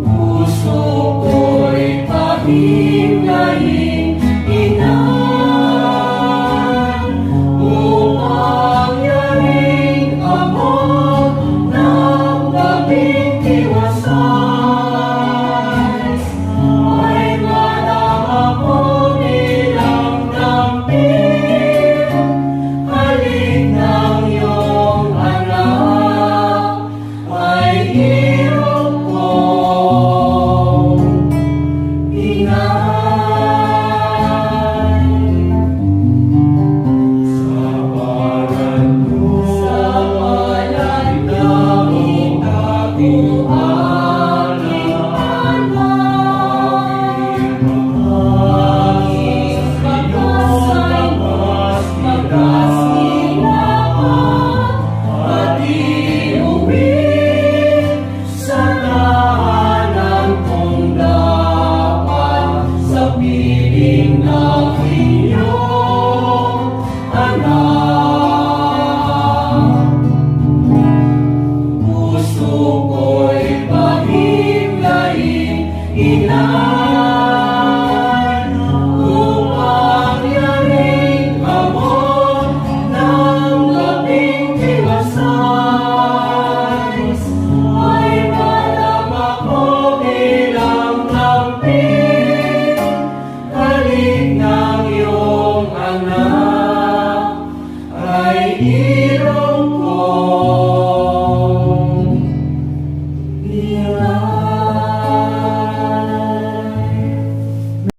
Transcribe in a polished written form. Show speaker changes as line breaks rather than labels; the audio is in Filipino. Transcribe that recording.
Puso ko'y pahinggain, Ina, upang yaring abot ng gabing tiwasay. Ay manang ako bilang damping, halik ng iyong anak, ay hirap kong ingay. Sa palad ng aking Inay, upang yaring abot ng gabing tiwasay. Ay manang ako bilang damping, halik ng iyong anak, ay hirap